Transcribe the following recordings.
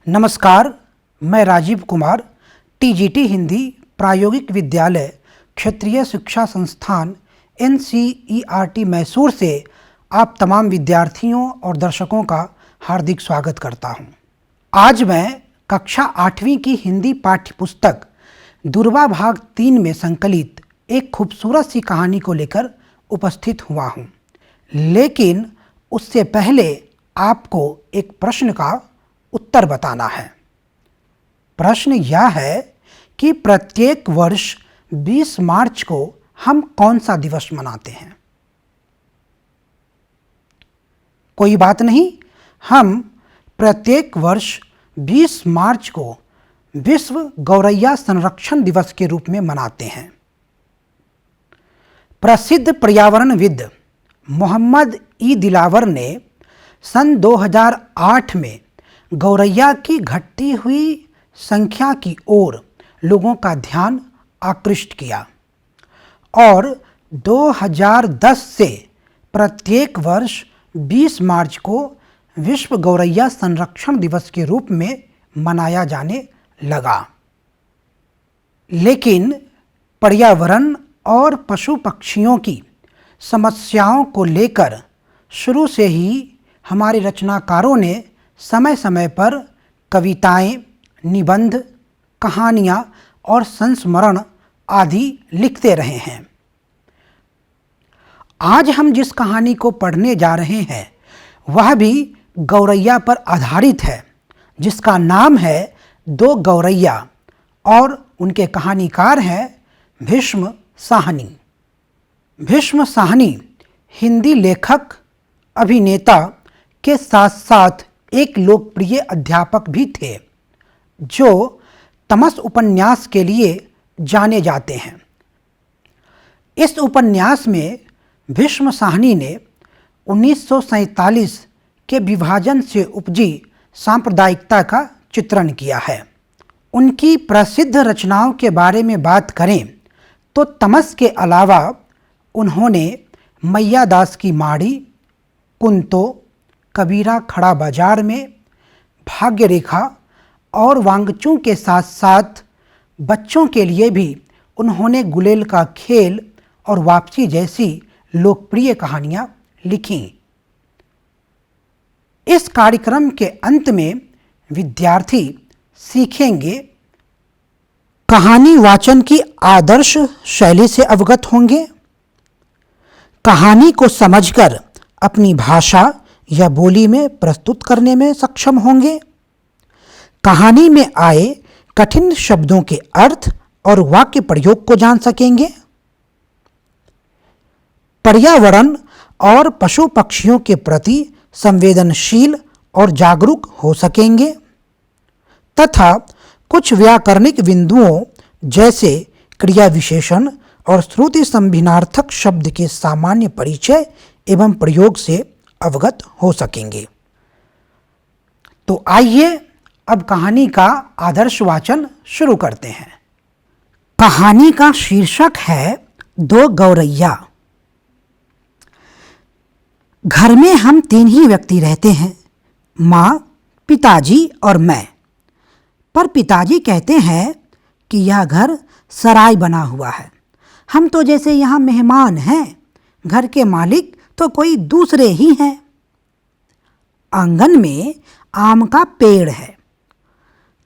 नमस्कार, मैं राजीव कुमार, टीजीटी हिंदी प्रायोगिक विद्यालय क्षेत्रीय शिक्षा संस्थान NCERT मैसूर से आप तमाम विद्यार्थियों और दर्शकों का हार्दिक स्वागत करता हूं। आज मैं कक्षा 8वीं की हिंदी पाठ्य पुस्तक दुर्वा भाग 3 में संकलित एक खूबसूरत सी कहानी को लेकर उपस्थित हुआ हूं। लेकिन उससे पहले आपको एक प्रश्न का उत्तर बताना है। प्रश्न यह है कि प्रत्येक वर्ष 20 मार्च को हम कौन सा दिवस मनाते हैं? कोई बात नहीं, हम प्रत्येक वर्ष 20 मार्च को विश्व गौरैया संरक्षण दिवस के रूप में मनाते हैं। प्रसिद्ध पर्यावरणविद मोहम्मद ई दिलावर ने सन 2008 में गौरैया की घटती हुई संख्या की ओर लोगों का ध्यान आकृष्ट किया और 2010 से प्रत्येक वर्ष 20 मार्च को विश्व गौरैया संरक्षण दिवस के रूप में मनाया जाने लगा। लेकिन पर्यावरण और पशु पक्षियों की समस्याओं को लेकर शुरू से ही हमारे रचनाकारों ने समय समय पर कविताएं, निबंध, कहानियां और संस्मरण आदि लिखते रहे हैं। आज हम जिस कहानी को पढ़ने जा रहे हैं वह भी गौरैया पर आधारित है, जिसका नाम है दो गौरैया और उनके कहानीकार हैं भीष्म साहनी। भीष्म साहनी हिंदी लेखक, अभिनेता के साथ साथ एक लोकप्रिय अध्यापक भी थे जो तमस उपन्यास के लिए जाने जाते हैं। इस उपन्यास में भीष्म साहनी ने 1947 के विभाजन से उपजी सांप्रदायिकता का चित्रण किया है। उनकी प्रसिद्ध रचनाओं के बारे में बात करें तो तमस के अलावा उन्होंने मैया दास की माड़ी, कुंतो, कबीरा खड़ा बाजार में, भाग्य रेखा और वांगचू के साथ साथ बच्चों के लिए भी उन्होंने गुलेल का खेल और वापसी जैसी लोकप्रिय कहानियां लिखीं। इस कार्यक्रम के अंत में विद्यार्थी सीखेंगे, कहानी वाचन की आदर्श शैली से अवगत होंगे, कहानी को समझकर अपनी भाषा या बोली में प्रस्तुत करने में सक्षम होंगे, कहानी में आए कठिन शब्दों के अर्थ और वाक्य प्रयोग को जान सकेंगे, पर्यावरण और पशु पक्षियों के प्रति संवेदनशील और जागरूक हो सकेंगे तथा कुछ व्याकरणिक बिंदुओं जैसे क्रिया विशेषण और श्रुति संभिन्नार्थक शब्द के सामान्य परिचय एवं प्रयोग से अवगत हो सकेंगे। तो आइए अब कहानी का आदर्श वाचन शुरू करते हैं। कहानी का शीर्षक है दो गौरैया। घर में हम 3 ही व्यक्ति रहते हैं, माँ, पिताजी और मैं। पर पिताजी कहते हैं कि यह घर सराय बना हुआ है, हम तो जैसे यहाँ मेहमान हैं, घर के मालिक तो कोई दूसरे ही हैं। आंगन में आम का पेड़ है,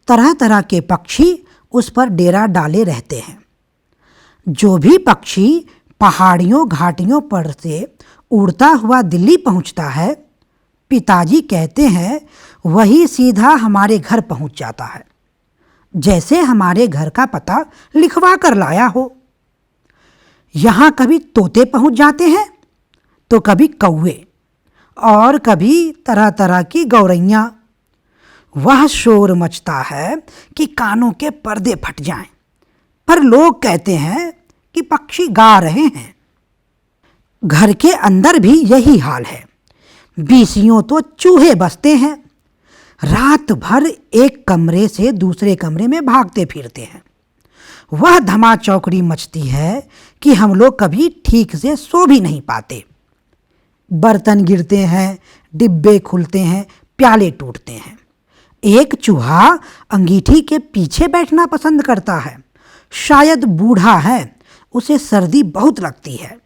तरह तरह के पक्षी उस पर डेरा डाले रहते हैं। जो भी पक्षी पहाड़ियों घाटियों पर से उड़ता हुआ दिल्ली पहुंचता है, पिताजी कहते हैं वही सीधा हमारे घर पहुंच जाता है, जैसे हमारे घर का पता लिखवा कर लाया हो। यहाँ कभी तोते पहुंच जाते हैं तो कभी कौवे और कभी तरह तरह की गौरैया। वह शोर मचता है कि कानों के पर्दे फट जाएं, पर लोग कहते हैं कि पक्षी गा रहे हैं। घर के अंदर भी यही हाल है, बीसियों तो चूहे बसते हैं, रात भर एक कमरे से दूसरे कमरे में भागते फिरते हैं। वह धमा चौकड़ी मचती है कि हम लोग कभी ठीक से सो भी नहीं पाते। बर्तन गिरते हैं, डिब्बे खुलते हैं, प्याले टूटते हैं। एक चूहा अंगीठी के पीछे बैठना पसंद करता है। शायद बूढ़ा है, उसे सर्दी बहुत लगती है।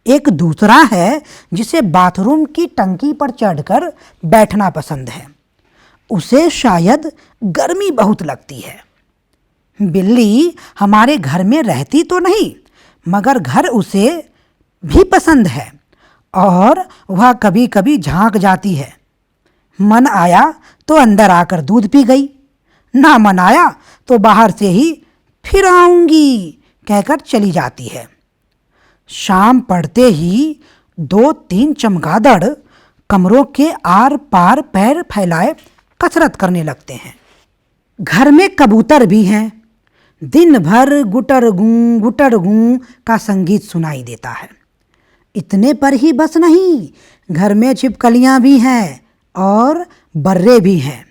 एक दूसरा है जिसे बाथरूम की टंकी पर चढ़कर बैठना पसंद है, उसे शायद गर्मी बहुत लगती है। बिल्ली हमारे घर में रहती तो नहीं, मगर घर उसे भी पसंद है और वह कभी कभी झांक जाती है। मन आया तो अंदर आकर दूध पी गई, ना मन आया तो बाहर से ही फिर आऊंगी कहकर चली जाती है। शाम पड़ते ही 2-3 चमगादड़ कमरों के आर पार पैर फैलाए कसरत करने लगते हैं। घर में कबूतर भी हैं। दिन भर गुटर गूं का संगीत सुनाई देता है। इतने पर ही बस नहीं, घर में छिपकलियां भी हैं और बर्रे भी हैं,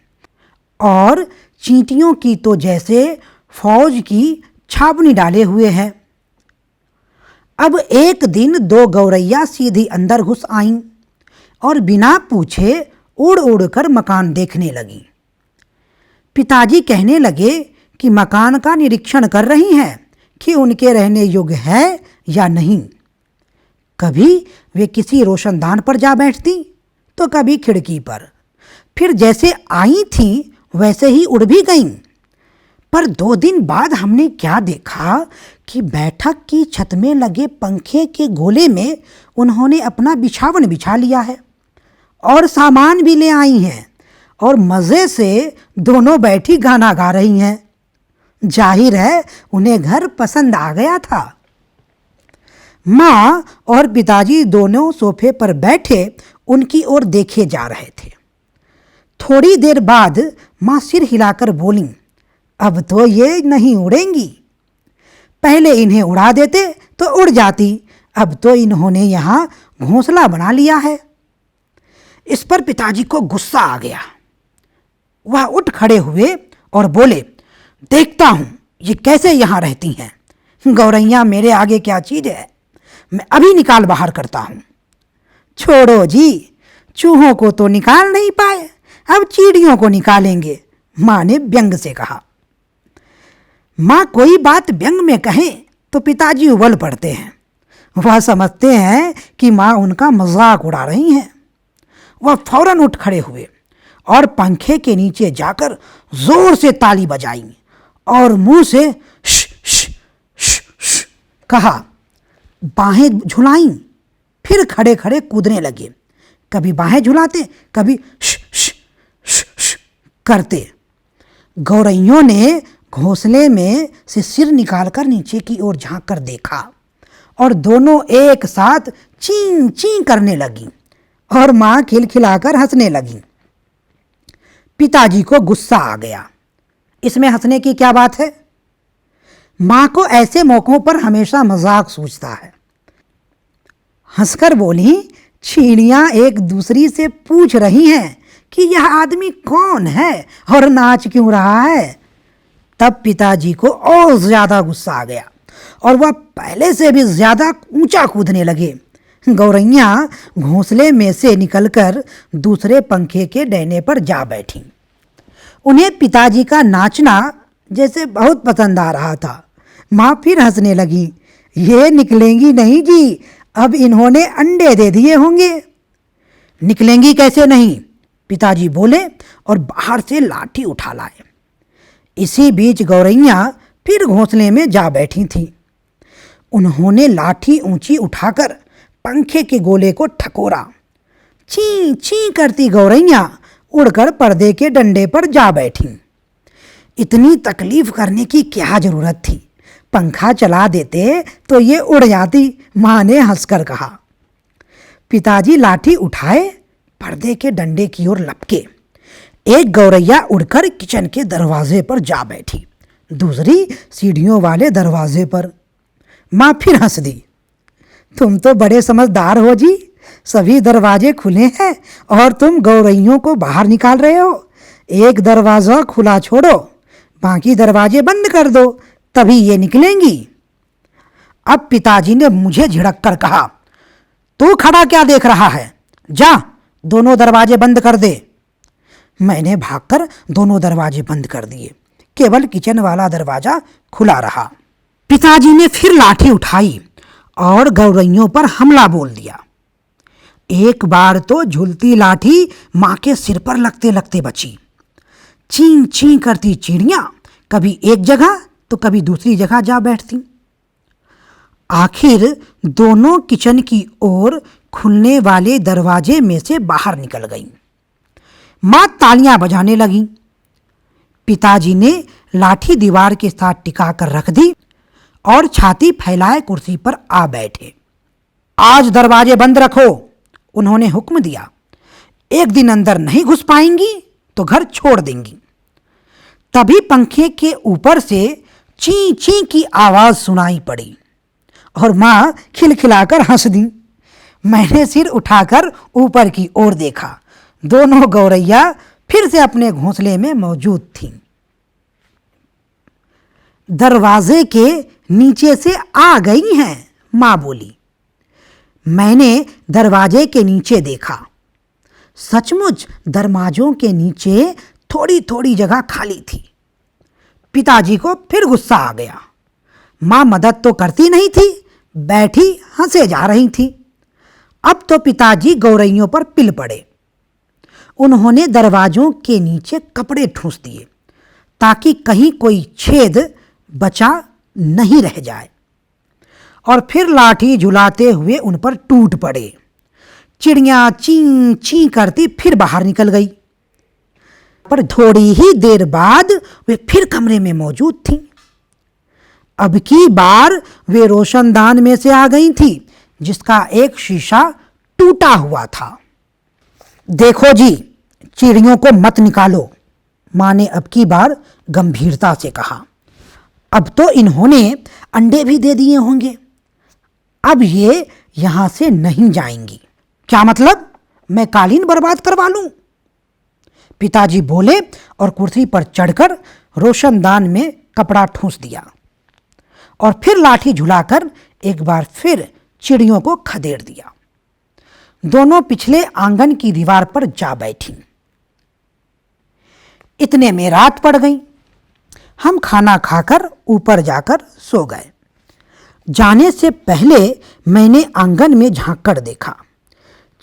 और चींटियों की तो जैसे फौज की छावनी डाले हुए हैं। अब एक दिन 2 गौरैया सीधी अंदर घुस आईं और बिना पूछे उड़ उड़ कर मकान देखने लगीं। पिताजी कहने लगे कि मकान का निरीक्षण कर रही हैं कि उनके रहने योग्य है या नहीं। कभी वे किसी रोशनदान पर जा बैठती तो कभी खिड़की पर, फिर जैसे आई थीं वैसे ही उड़ भी गईं। पर 2 दिन बाद हमने क्या देखा कि बैठक की छत में लगे पंखे के गोले में उन्होंने अपना बिछावन बिछा लिया है और सामान भी ले आई हैं और मज़े से दोनों बैठी गाना गा रही हैं। जाहिर है उन्हें घर पसंद आ गया था। माँ और पिताजी दोनों सोफे पर बैठे उनकी ओर देखे जा रहे थे। थोड़ी देर बाद माँ सिर हिलाकर बोलीं, अब तो ये नहीं उड़ेंगी। पहले इन्हें उड़ा देते तो उड़ जाती, अब तो इन्होंने यहाँ घोंसला बना लिया है। इस पर पिताजी को गुस्सा आ गया। वह उठ खड़े हुए और बोले, देखता हूँ ये कैसे यहाँ रहती हैं। गौरैया मेरे आगे क्या चीज़ है, मैं अभी निकाल बाहर करता हूँ। छोड़ो जी, चूहों को तो निकाल नहीं पाए, अब चींटियों को निकालेंगे, माँ ने व्यंग से कहा। माँ कोई बात व्यंग में कहें तो पिताजी उबल पड़ते हैं। वह समझते हैं कि माँ उनका मजाक उड़ा रही हैं। वह फौरन उठ खड़े हुए और पंखे के नीचे जाकर जोर से ताली बजाई और मुंह से श श श श कहा। बाहें झुलाईं, फिर खड़े खड़े कूदने लगे। कभी बाहें झुलाते, कभी श श श श करते। गौरैयों ने घोंसले में से सिर निकालकर नीचे की ओर झांक कर देखा और दोनों एक साथ चीं चीं करने लगीं और माँ खिलखिलाकर हंसने लगीं। पिताजी को गुस्सा आ गया। इसमें हंसने की क्या बात है? माँ को ऐसे मौक़ों पर हमेशा मजाक सूझता है। हंसकर बोली, चींटियाँ एक दूसरी से पूछ रही हैं कि यह आदमी कौन है और नाच क्यों रहा है। तब पिताजी को और ज़्यादा गुस्सा आ गया और वह पहले से भी ज़्यादा ऊंचा कूदने लगे। गौरैया घोंसले में से निकलकर दूसरे पंखे के डंडे पर जा बैठीं। उन्हें पिताजी का नाचना जैसे बहुत पसंद आ रहा था। माँ फिर हंसने लगी। ये निकलेंगी नहीं जी, अब इन्होंने अंडे दे दिए होंगे। निकलेंगी कैसे नहीं, पिताजी बोले और बाहर से लाठी उठा लाए। इसी बीच गौरैया फिर घोंसले में जा बैठी थीं। उन्होंने लाठी ऊंची उठाकर पंखे के गोले को ठकोरा। चीं चीं करती गौरैया उड़कर पर्दे के डंडे पर जा बैठीं। इतनी तकलीफ करने की क्या जरूरत थी, पंखा चला देते तो ये उड़ जाती, माँ ने हंसकर कहा। पिताजी लाठी उठाए पर्दे के डंडे की ओर लपके। एक गौरैया उड़कर किचन के दरवाजे पर जा बैठी, दूसरी सीढ़ियों वाले दरवाजे पर। माँ फिर हंस दी। तुम तो बड़े समझदार हो जी, सभी दरवाजे खुले हैं और तुम गौरैयों को बाहर निकाल रहे हो। एक दरवाज़ा खुला छोड़ो, बाकी दरवाजे बंद कर दो, तभी ये निकलेंगी। अब पिताजी ने मुझे झिड़क कर कहा, तू खड़ा क्या देख रहा है, जा दोनों दरवाजे बंद कर दे। मैंने भागकर दोनों दरवाजे बंद कर दिए, केवल किचन वाला दरवाजा खुला रहा। पिताजी ने फिर लाठी उठाई और गौरैयों पर हमला बोल दिया। एक बार तो झूलती लाठी माँ के सिर पर लगते लगते बची। चीं चीं करती चिड़ियाँ कभी एक जगह तो कभी दूसरी जगह जा बैठती। आखिर दोनों किचन की ओर खुलने वाले दरवाजे में से बाहर निकल गईं। माँ तालियां बजाने लगीं। पिताजी ने लाठी दीवार के साथ टिका कर रख दी और छाती फैलाए कुर्सी पर आ बैठे। आज दरवाजे बंद रखो, उन्होंने हुक्म दिया। एक दिन अंदर नहीं घुस पाएंगी तो घर छोड़ देंगी। तभी पंखे के ऊपर से ची ची की आवाज सुनाई पड़ी और माँ खिलखिलाकर हंस दी। मैंने सिर उठाकर ऊपर की ओर देखा। दोनों गौरैया फिर से अपने घोंसले में मौजूद थीं। दरवाजे के नीचे से आ गई हैं, माँ बोली। मैंने दरवाजे के नीचे देखा। सचमुच दरवाजों के नीचे थोड़ी थोड़ी जगह खाली थी। पिताजी को फिर गुस्सा आ गया। माँ मदद तो करती नहीं थी, बैठी हंसे जा रही थी। अब तो पिताजी गौरैयों पर पिल पड़े। उन्होंने दरवाजों के नीचे कपड़े ठूंस दिए ताकि कहीं कोई छेद बचा नहीं रह जाए, और फिर लाठी झुलाते हुए उन पर टूट पड़े। चिड़ियाँ चीं चीं करती फिर बाहर निकल गई, पर थोड़ी ही देर बाद वे फिर कमरे में मौजूद थीं। अब की बार वे रोशनदान में से आ गई थी जिसका एक शीशा टूटा हुआ था। देखो जी, चिड़ियों को मत निकालो, माँ ने अब की बार गंभीरता से कहा। अब तो इन्होंने अंडे भी दे दिए होंगे। अब ये यहाँ से नहीं जाएंगी। क्या मतलब, मैं कालीन बर्बाद करवा लूं? पिताजी बोले और कुर्सी पर चढ़कर रोशनदान में कपड़ा ठूंस दिया और फिर लाठी झुलाकर एक बार फिर चिड़ियों को खदेड़ दिया। दोनों पिछले आंगन की दीवार पर जा बैठी। इतने में रात पड़ गई। हम खाना खाकर ऊपर जाकर सो गए। जाने से पहले मैंने आंगन में झांक कर देखा।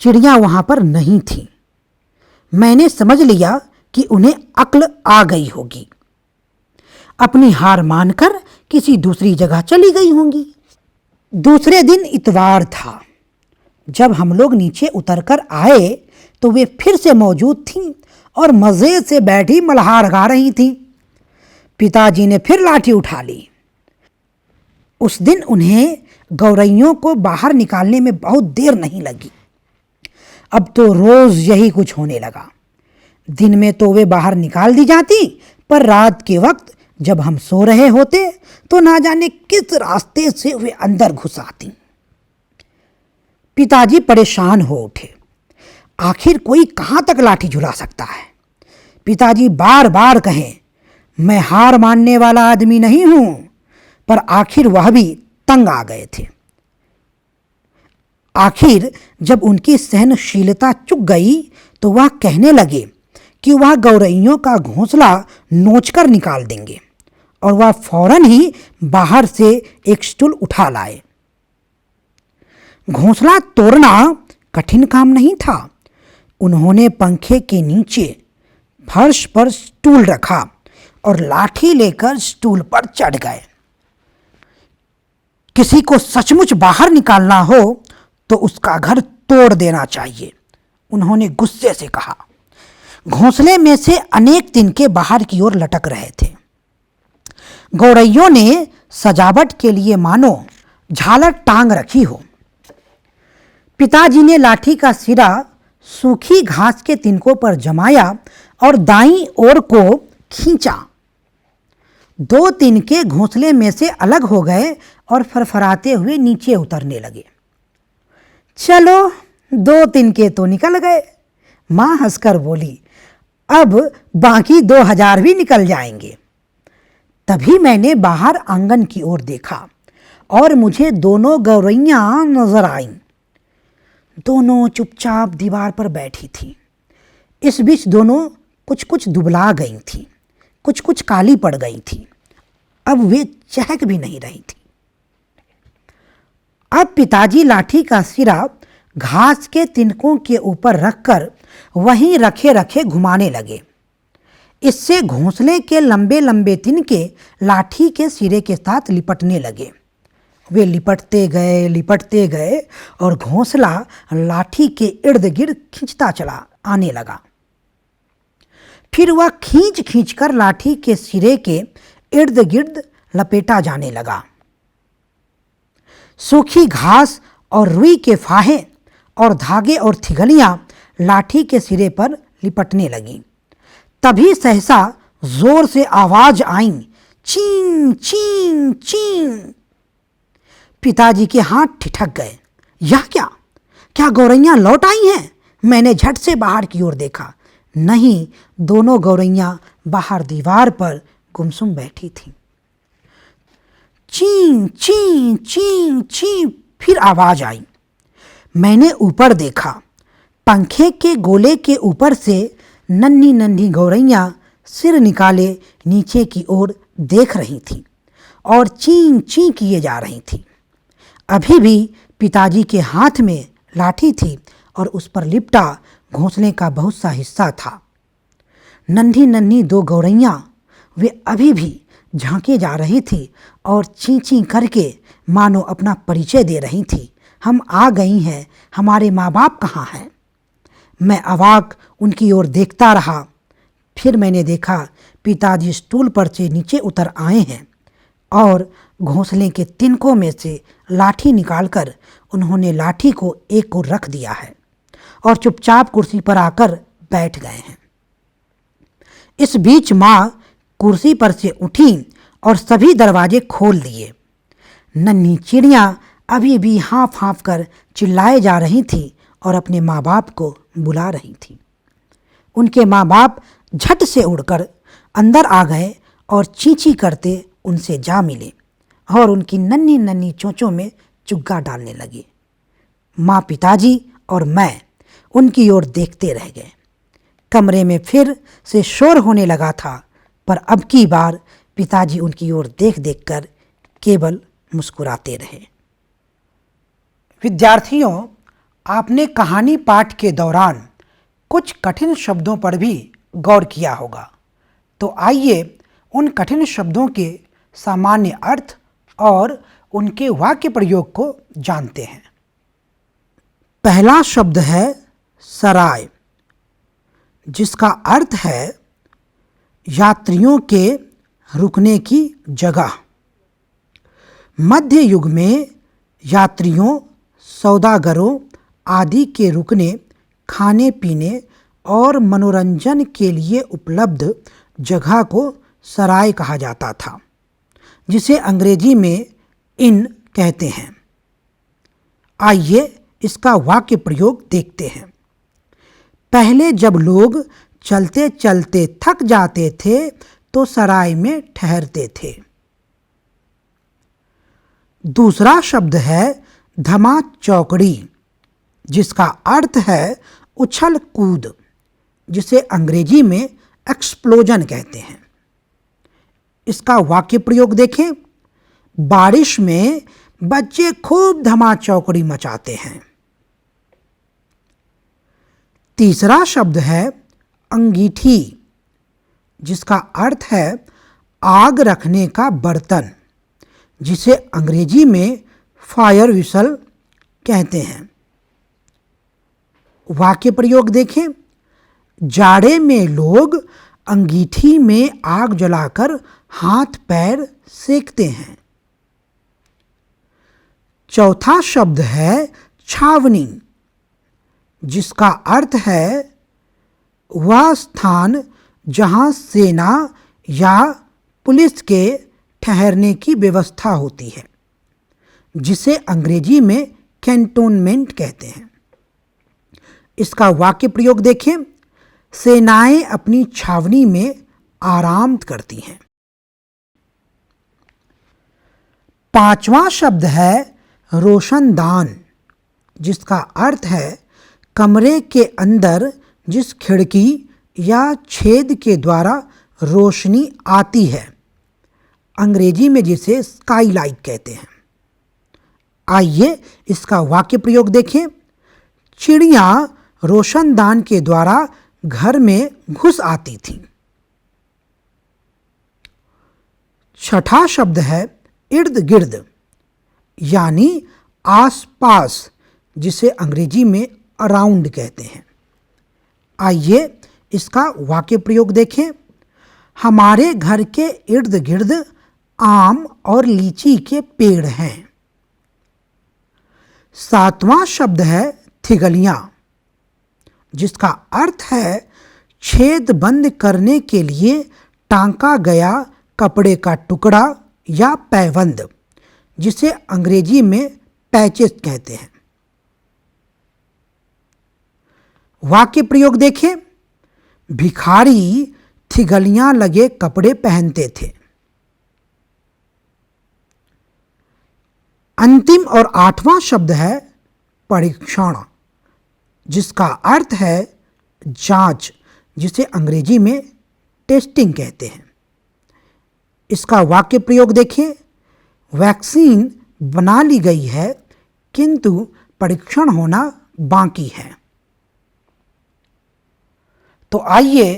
चिड़ियाँ वहाँ पर नहीं थीं। मैंने समझ लिया कि उन्हें अक्ल आ गई होगी। अपनी हार मानकर किसी दूसरी जगह चली गई होंगी। दूसरे दिन इतवार था। जब हम लोग नीचे उतरकर आए तो वे फिर से मौजूद थीं और मज़े से बैठी मल्हार गा रही थीं। पिताजी ने फिर लाठी उठा ली। उस दिन उन्हें गौरैयों को बाहर निकालने में बहुत देर नहीं लगी। अब तो रोज़ यही कुछ होने लगा। दिन में तो वे बाहर निकाल दी जाती, पर रात के वक्त जब हम सो रहे होते तो ना जाने किस रास्ते से वे अंदर घुस आती। पिताजी परेशान हो उठे। आखिर कोई कहाँ तक लाठी झुला सकता है? पिताजी बार बार कहें, मैं हार मानने वाला आदमी नहीं हूँ, पर आखिर वह भी तंग आ गए थे। आखिर जब उनकी सहनशीलता चुक गई तो वह कहने लगे कि वह गौरैयों का घोंसला नोचकर निकाल देंगे, और वह फौरन ही बाहर से एक स्टूल उठा लाए। घोंसला तोड़ना कठिन काम नहीं था। उन्होंने पंखे के नीचे फर्श पर स्टूल रखा और लाठी लेकर स्टूल पर चढ़ गए। किसी को सचमुच बाहर निकालना हो तो उसका घर तोड़ देना चाहिए, उन्होंने गुस्से से कहा। घोंसले में से अनेक तिनके बाहर की ओर लटक रहे थे। गौरैयों ने सजावट के लिए मानो झालर टांग रखी हो। पिताजी ने लाठी का सिरा सूखी घास के तिनकों पर जमाया और दाईं ओर को खींचा। दो तिनके घोंसले में से अलग हो गए और फरफराते हुए नीचे उतरने लगे। चलो, दो तिनके तो निकल गए, माँ हंसकर बोली। अब बाकी 2000 भी निकल जाएंगे। तभी मैंने बाहर आंगन की ओर देखा और मुझे दोनों गौरैयाँ नजर आईं। दोनों चुपचाप दीवार पर बैठी थीं। इस बीच दोनों कुछ कुछ दुबला गई थी, कुछ कुछ काली पड़ गई थी। अब वे चहक भी नहीं रही थी। अब पिताजी लाठी का सिरा घास के तिनकों के ऊपर रखकर वहीं रखे रखे घुमाने लगे। इससे घोंसले के लंबे लंबे तिनके लाठी के सिरे के साथ लिपटने लगे। वे लिपटते गए और घोंसला लाठी के इर्द गिर्द खींचता चला आने लगा। फिर वह खींच खींच कर लाठी के सिरे के इर्द गिर्द लपेटा जाने लगा। सूखी घास और रुई के फाहे और धागे और थिगलियां लाठी के सिरे पर लिपटने लगीं। तभी सहसा जोर से आवाज आई, चीं चीं चीं। पिताजी के हाथ ठिठक गए। यह क्या? क्या गौरैया लौट आई हैं? मैंने झट से बाहर की ओर देखा। नहीं, दोनों गौरैया बाहर दीवार पर गुमसुम बैठी थीं। चीं चीं चीं चीं फिर आवाज आई। मैंने ऊपर देखा। पंखे के गोले के ऊपर से नन्ही नन्ही गौरैया सिर निकाले नीचे की ओर देख रही थीं और चीं चीं किए जा रही थीं। अभी भी पिताजी के हाथ में लाठी थी और उस पर लिपटा घोंसले का बहुत सा हिस्सा था। नन्ही नन्ही दो गौरैया वे अभी भी झांके जा रही थी और चीं चीं करके मानो अपना परिचय दे रही थी। हम आ गई हैं, हमारे माँ बाप कहाँ हैं? मैं अवाक उनकी ओर देखता रहा। फिर मैंने देखा पिताजी स्टूल पर से नीचे उतर आए हैं और घोंसले के तिनकों में से लाठी निकालकर उन्होंने लाठी को एक ओर रख दिया है और चुपचाप कुर्सी पर आकर बैठ गए हैं। इस बीच माँ कुर्सी पर से उठी और सभी दरवाजे खोल दिए। नन्ही चिड़ियाँ अभी भी हाँफ हाँफ कर चिल्लाए जा रही थी और अपने माँ बाप को बुला रही थी। उनके माँ बाप झट से उड़कर अंदर आ गए और चींची करते उनसे जा मिले और उनकी नन्ही नन्ही चोंचों में चुग्गा डालने लगे। माँ, पिताजी और मैं उनकी ओर देखते रह गए। कमरे में फिर से शोर होने लगा था, पर अब की बार पिताजी उनकी ओर देख देख कर केवल मुस्कुराते रहे। विद्यार्थियों, आपने कहानी पाठ के दौरान कुछ कठिन शब्दों पर भी गौर किया होगा। तो आइए उन कठिन शब्दों के सामान्य अर्थ और उनके वाक्य प्रयोग को जानते हैं। पहला शब्द है सराय, जिसका अर्थ है यात्रियों के रुकने की जगह। मध्य युग में यात्रियों, सौदागरों आदि के रुकने, खाने पीने और मनोरंजन के लिए उपलब्ध जगह को सराय कहा जाता था, जिसे अंग्रेजी में इन कहते हैं। आइए इसका वाक्य प्रयोग देखते हैं। पहले जब लोग चलते चलते थक जाते थे तो सराय में ठहरते थे। दूसरा शब्द है धमा चौकड़ी, जिसका अर्थ है उछल कूद, जिसे अंग्रेजी में एक्सप्लोजन कहते हैं। इसका वाक्य प्रयोग देखें। बारिश में बच्चे खूब धमा चौकड़ी मचाते हैं। तीसरा शब्द है अंगीठी, जिसका अर्थ है आग रखने का बर्तन, जिसे अंग्रेजी में फायर विसल कहते हैं। वाक्य प्रयोग देखें। जाड़े में लोग अंगीठी में आग जलाकर हाथ पैर सेकते हैं। चौथा शब्द है छावनी, जिसका अर्थ है वह स्थान जहां सेना या पुलिस के ठहरने की व्यवस्था होती है, जिसे अंग्रेजी में कैंटोनमेंट कहते हैं। इसका वाक्य प्रयोग देखें। सेनाएं अपनी छावनी में आराम करती हैं। पांचवा शब्द है रोशनदान, जिसका अर्थ है कमरे के अंदर जिस खिड़की या छेद के द्वारा रोशनी आती है, अंग्रेजी में जिसे स्काईलाइट कहते हैं। आइए इसका वाक्य प्रयोग देखें। चिड़िया रोशनदान के द्वारा घर में घुस आती थीं। छठा शब्द है इर्द गिर्द, यानी आसपास, जिसे अंग्रेजी में अराउंड कहते हैं। आइए इसका वाक्य प्रयोग देखें। हमारे घर के इर्द गिर्द आम और लीची के पेड़ हैं। सातवां शब्द है थिगलियां, जिसका अर्थ है छेद बंद करने के लिए टांका गया कपड़े का टुकड़ा या पैबंद, जिसे अंग्रेजी में पैचेस कहते हैं। वाक्य प्रयोग देखें। भिखारी थिगलियां लगे कपड़े पहनते थे। अंतिम और आठवां शब्द है परीक्षण, जिसका अर्थ है जांच, जिसे अंग्रेजी में टेस्टिंग कहते हैं। इसका वाक्य प्रयोग देखें। वैक्सीन बना ली गई है, किंतु परीक्षण होना बाकी है। तो आइए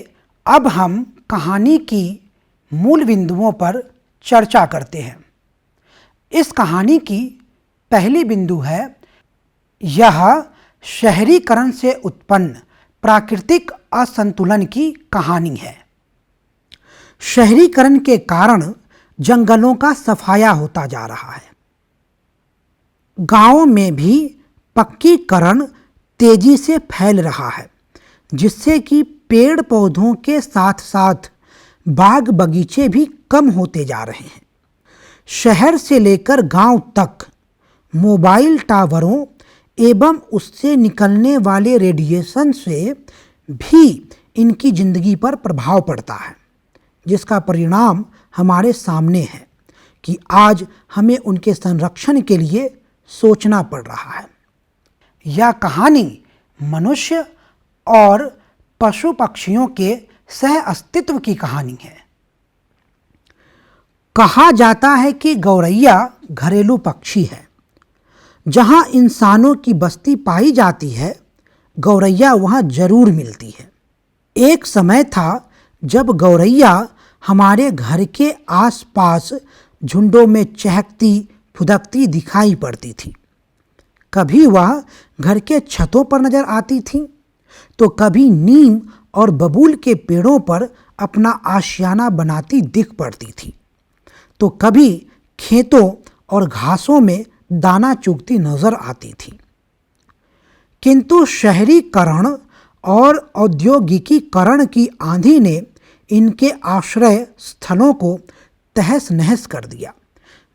अब हम कहानी की मूल बिंदुओं पर चर्चा करते हैं। इस कहानी की पहली बिंदु है, यह शहरीकरण से उत्पन्न प्राकृतिक असंतुलन की कहानी है। शहरीकरण के कारण जंगलों का सफाया होता जा रहा है। गांवों में भी पक्कीकरण तेजी से फैल रहा है, जिससे कि पेड़ पौधों के साथ साथ बाग बगीचे भी कम होते जा रहे हैं। शहर से लेकर गांव तक मोबाइल टावरों एवं उससे निकलने वाले रेडिएशन से भी इनकी जिंदगी पर प्रभाव पड़ता है, जिसका परिणाम हमारे सामने है कि आज हमें उनके संरक्षण के लिए सोचना पड़ रहा है। यह कहानी मनुष्य और पशु पक्षियों के सह अस्तित्व की कहानी है। कहा जाता है कि गौरैया घरेलू पक्षी है। जहां इंसानों की बस्ती पाई जाती है, गौरैया वहां जरूर मिलती है। एक समय था जब गौरैया हमारे घर के आसपास झुंडों में चहकती फुदकती दिखाई पड़ती थी। कभी वह घर के छतों पर नजर आती थी, तो कभी नीम और बबूल के पेड़ों पर अपना आशियाना बनाती दिख पड़ती थी, तो कभी खेतों और घासों में दाना चुगती नजर आती थी। किंतु शहरीकरण और औद्योगिकीकरण की आंधी ने इनके आश्रय स्थलों को तहस नहस कर दिया,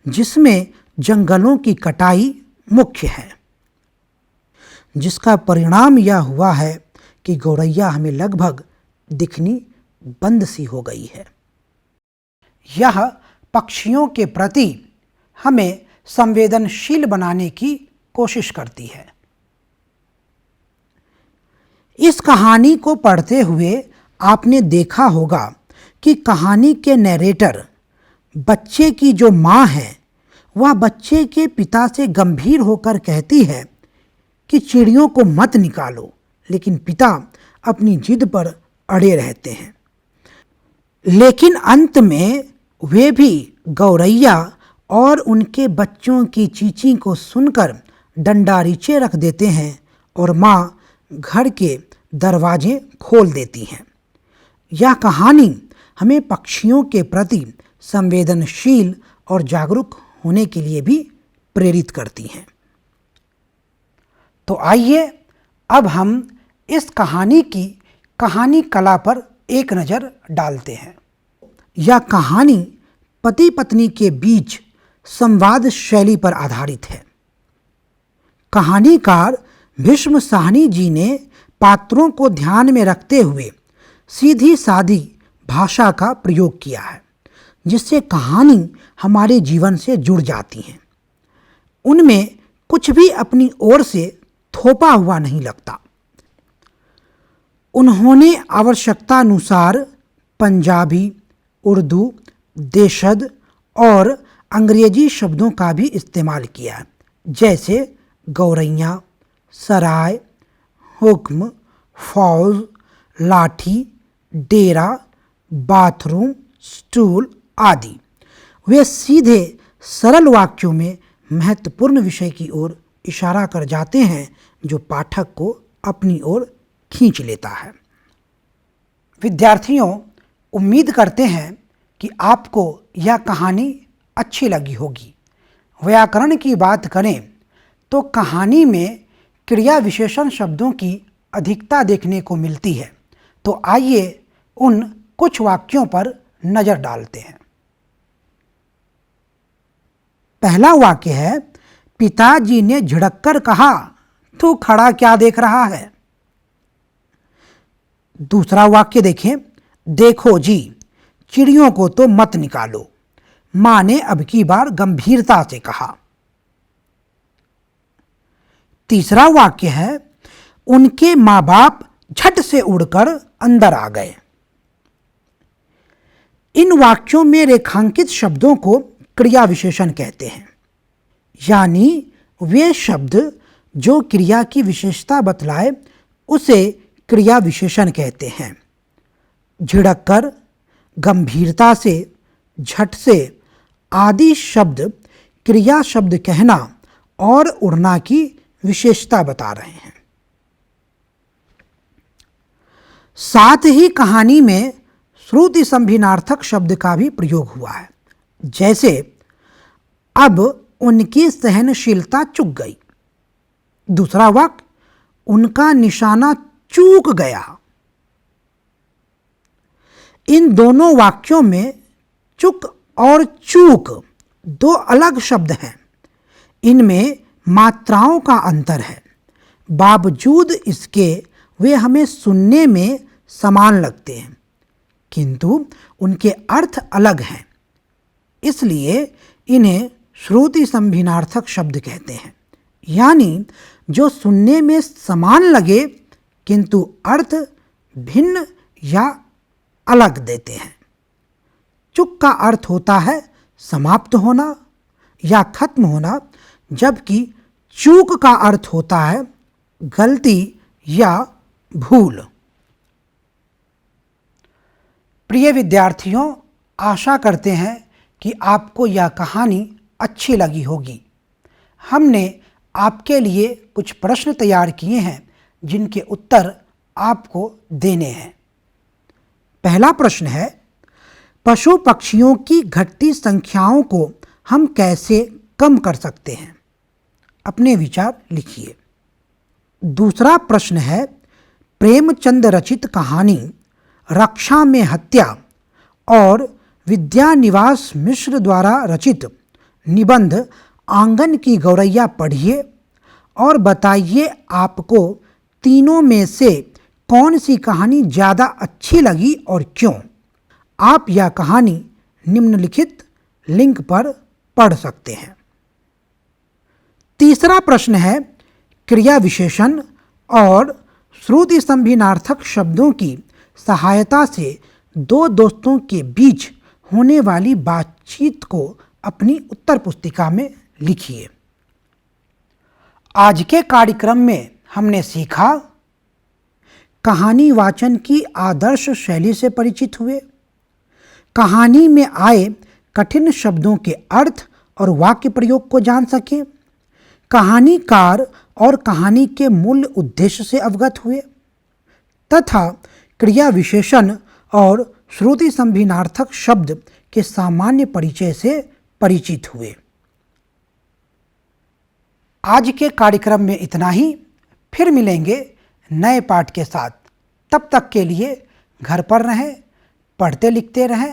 जिसमें जंगलों की कटाई मुख्य है। जिसका परिणाम यह हुआ है कि गौरैया हमें लगभग दिखनी बंद सी हो गई है। यह पक्षियों के प्रति हमें संवेदनशील बनाने की कोशिश करती है। इस कहानी को पढ़ते हुए आपने देखा होगा कि कहानी के नैरेटर बच्चे की जो माँ है, वह बच्चे के पिता से गंभीर होकर कहती है कि चिड़ियों को मत निकालो, लेकिन पिता अपनी जिद पर अड़े रहते हैं। लेकिन अंत में वे भी गौरैया और उनके बच्चों की चींची को सुनकर डंडारीचे रख देते हैं और माँ घर के दरवाजे खोल देती हैं। यह कहानी हमें पक्षियों के प्रति संवेदनशील और जागरूक होने के लिए भी प्रेरित करती हैं। तो आइए अब हम इस कहानी की कहानी कला पर एक नज़र डालते हैं। यह कहानी पति पत्नी के बीच संवाद शैली पर आधारित है। कहानीकार भीष्म साहनी जी ने पात्रों को ध्यान में रखते हुए सीधी सादी भाषा का प्रयोग किया है, जिससे कहानी हमारे जीवन से जुड़ जाती है। उनमें कुछ भी अपनी ओर से थोपा हुआ नहीं लगता। उन्होंने आवश्यकतानुसार पंजाबी, उर्दू, देशज और अंग्रेजी शब्दों का भी इस्तेमाल किया, जैसे गौरैया, सराय, हुक्म, फौज, लाठी, डेरा, बाथरूम, स्टूल आदि। वे सीधे सरल वाक्यों में महत्वपूर्ण विषय की ओर इशारा कर जाते हैं जो पाठक को अपनी ओर खींच लेता है। विद्यार्थियों, उम्मीद करते हैं कि आपको यह कहानी अच्छी लगी होगी। व्याकरण की बात करें तो कहानी में क्रिया विशेषण शब्दों की अधिकता देखने को मिलती है। तो आइए उन कुछ वाक्यों पर नज़र डालते हैं। पहला वाक्य है, पिताजी ने झिड़क कर कहा, तू खड़ा क्या देख रहा है। दूसरा वाक्य देखें, देखो जी, चिड़ियों को तो मत निकालो, माँ ने अब की बार गंभीरता से कहा। तीसरा वाक्य है, उनके माँ बाप झट से उड़कर अंदर आ गए। इन वाक्यों में रेखांकित शब्दों को क्रिया विशेषण कहते हैं, यानी वे शब्द जो क्रिया की विशेषता बतलाए उसे क्रिया विशेषण कहते हैं। झिड़क कर, गंभीरता से, झट से आदि शब्द क्रिया शब्द कहना और उड़ना की विशेषता बता रहे हैं। साथ ही कहानी में श्रुति संभिनार्थक शब्द का भी प्रयोग हुआ है, जैसे अब उनकी सहनशीलता चूक गई। दूसरा वाक्य, उनका निशाना चूक गया। इन दोनों वाक्यों में चुक और चूक दो अलग शब्द हैं। इनमें मात्राओं का अंतर है, बावजूद इसके वे हमें सुनने में समान लगते हैं, किंतु उनके अर्थ अलग हैं। इसलिए इन्हें श्रुति संभिनार्थक शब्द कहते हैं, यानी जो सुनने में समान लगे किंतु अर्थ भिन्न या अलग देते हैं। चुक का अर्थ होता है समाप्त होना या खत्म होना, जबकि चूक का अर्थ होता है गलती या भूल। प्रिय विद्यार्थियों, आशा करते हैं कि आपको यह कहानी अच्छी लगी होगी। हमने आपके लिए कुछ प्रश्न तैयार किए हैं जिनके उत्तर आपको देने हैं। पहला प्रश्न है, पशु पक्षियों की घटती संख्याओं को हम कैसे कम कर सकते हैं? अपने विचार लिखिए। दूसरा प्रश्न है, प्रेमचंद रचित कहानी रक्षा में हत्या और विद्यानिवास मिश्र द्वारा रचित निबंध आंगन की गौरैया पढ़िए और बताइए आपको तीनों में से कौन सी कहानी ज़्यादा अच्छी लगी और क्यों। आप यह कहानी निम्नलिखित लिंक पर पढ़ सकते हैं। तीसरा प्रश्न है, क्रिया विशेषण और श्रुति संभिनार्थक शब्दों की सहायता से दो दोस्तों के बीच होने वाली बातचीत को अपनी उत्तर पुस्तिका में लिखिए। आज के कार्यक्रम में हमने सीखा, कहानी वाचन की आदर्श शैली से परिचित हुए, कहानी में आए कठिन शब्दों के अर्थ और वाक्य प्रयोग को जान सकें, कहानीकार और कहानी के मूल उद्देश्य से अवगत हुए तथा क्रिया विशेषण और श्रुति संभिनार्थक शब्द के सामान्य परिचय से परिचित हुए। आज के कार्यक्रम में इतना ही। फिर मिलेंगे नए पाठ के साथ। तब तक के लिए घर पर रहें, पढ़ते लिखते रहें,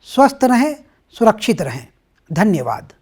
स्वस्थ रहें, सुरक्षित रहें। धन्यवाद।